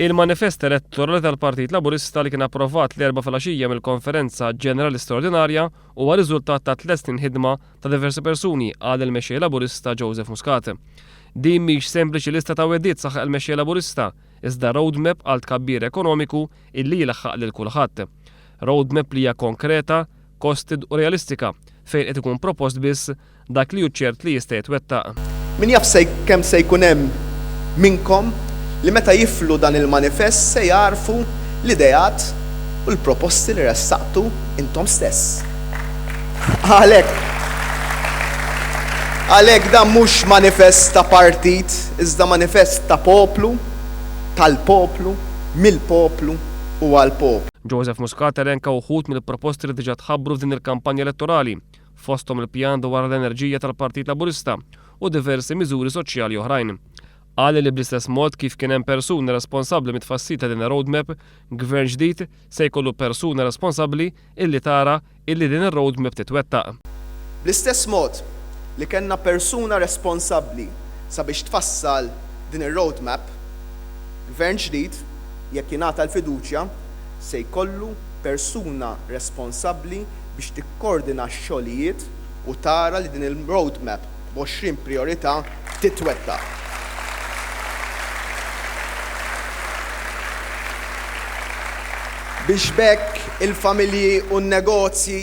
Il-manifest elettorali tal-Partit Laburista li kien approvat l-4 filgħaxija mill-Konferenza Ġenerali Straordinarja huwa riżultat ta' 3 snin ħidma ta' diversi persuni għal il-mexxej Laburista Joseph Muscat. Din mhix sempliċi lista ta' weddiet saħaq il-mexxej Laburista, iżda roadmap għal tkabbir ekonomiku illi jilaħħaq lil kulħadd. Roadmap li hija konkreta, kosted u realistika fejn qed ikun propost biss dak li hu ċert li jista' jitwettaq. Min jaf kemm se jkun hemm minnkom li meta jiflu dan il-manifest se jarfu l-idejat u l-proposti li ressaqtu intom stess. Għalhekk dan mhux manifest ta' partit, iżda manifest ta' poplu, tal-poplu, mill-poplu u għall-poplu. Joseph Muscat elenka uħud mill-proposti li diġà tħabbru f'din il-kampanja elettorali, fosthom il-pjan dwar l-enerġija tal-Partit Laburista u diversi miżuri soċjali oħrajn. Qal li bl-istess mod kif kien hemm persuni responsabbli mit-tfassil ta' din ir-roadmap, gvern ġdid se jkollu persuna responsabbli illi tara illi din ir-roadmap titwettaq. Bl-istess mod li kellna persuna responsabbli sabiex tfassal din ir-roadmap, gvern ġdid jekk jingħata l-fiduċja se jkollu persuna responsabbli biex tikkoordina x-xogħlijiet u tara li din il-roadmap b'20 priorità titwettaq. Biex bekk il-familji u n-negozji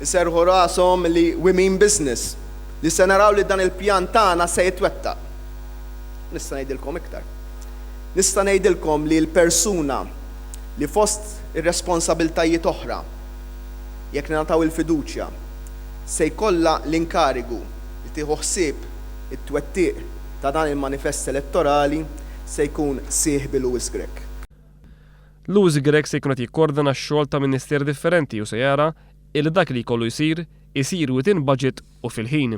jserħu rashom li women business li se naraw li dan il-pjan tagħna se jitwettaq. Nista' ngħidilkom iktar. Nista' ngħidilkom li l-persuna li fost ir-responsabiltajiet oħra jekk nagħtaw il-fiduċja se jkollha l-inkarigu li tieħu ħsieb it-twettiq ta' dan il-manifest elettorali se jkun sieħ bil-Lewis Grech. Lewis Grech se jkun qed jikkoordina x-xogħol ta' ministeri differenti u se jara il dak li jkollu jsir within budget u fil-ħin.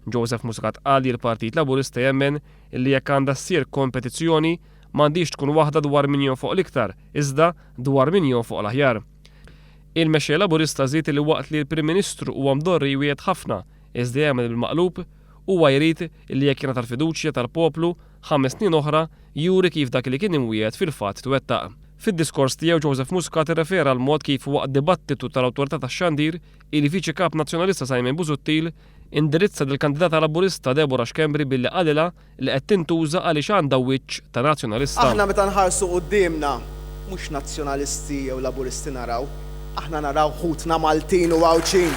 Joseph Muscat qal li l-Partit Laburista jemmen li jekk għandha ssir kompetizzjoni m'għandix tkun waħda dwar min jonfoq l-iktar, iżda dwar min jonfoq l-aħjar. Il-mexxej Laburista żied li waqt li l-Prim Ministru huwa mdorri jwiegħed ħafna iżda jagħmel bil-maqlub huwa jrid li jekk jingħata l-fiduċja tal-poplu 5 snin oħra juri kif dak li kien imwiegħed fil-fatt twettaq. Fid-diskors tiegħu Joseph Muscat irrefera għal mod kif waqt dibattitu tal-Awtorità tax-Xandir il-Viċi Kap Nazzjonalista Simon Busuttil indirizza lill-kandidata Laburista Deborah Xkembri billi qalilha li qed tintuża għaliex għandha wiċċ ta' nazzjonalista. Aħna meta nħarsu qudiemna mhux nazzjonalisti jew Laburisti naraw, aħna naraw ħutna Maltin u Għawċin.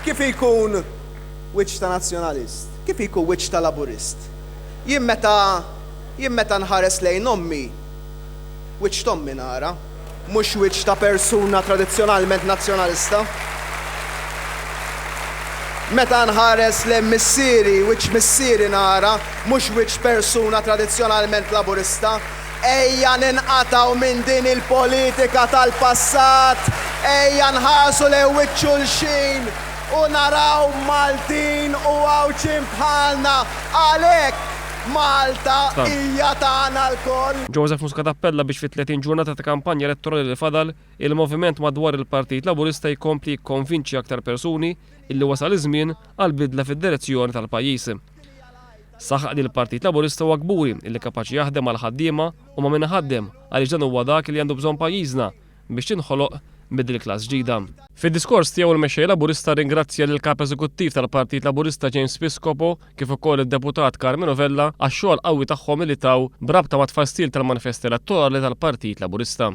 Kif ikun wiċċ ta' nazzjonalist? Kif ikun wiċċ ta' Laburist? Jien meta nħares lejn ommi, wiċċ tommi nara, mhux wiċċ ta' persuna tradizzjonalment nazzjonalista. Meta nħares lejn missieri, wiċċ missieri nara, mhux wiċċ persuna tradizzjonalment Laburista. Ejja ninqataw minn din il-politika tal-passat, ejja nħarsu lejn wiċċ xulxin u naraw Maltin u Għawċin bħalna, għalhekk Malta hija tagħna l-koll. Joseph Muscat appella biex fit-30 ġurnata ta' kampanja elettorali li fadal, il-moviment madwar il-Partit Laburista jkompli jikkonvinċi aktar persuni illi wasal iż-żmien għal bidla fid-direzzjoni tal-pajjiż. Saħaq li l-Partit Laburista huwa kburi illi kapaċi jaħdem għal ħaddiema u ma min ħaddem għaliex dan huwa dak li għandu bżonn pajjiżna biex tinħoloq middle class ġdida. Fid-diskors tiegħu il-mexxej Laburista ringrazzja lil kap eżekuttiv tal-Partit Laburista James Piscopo kif ukoll id-deputat Carmelo Vella għax-xogħol qawwi tagħhom li taw brabta ma' tfassil tal-manifest elettorali tal-Partit Laburista.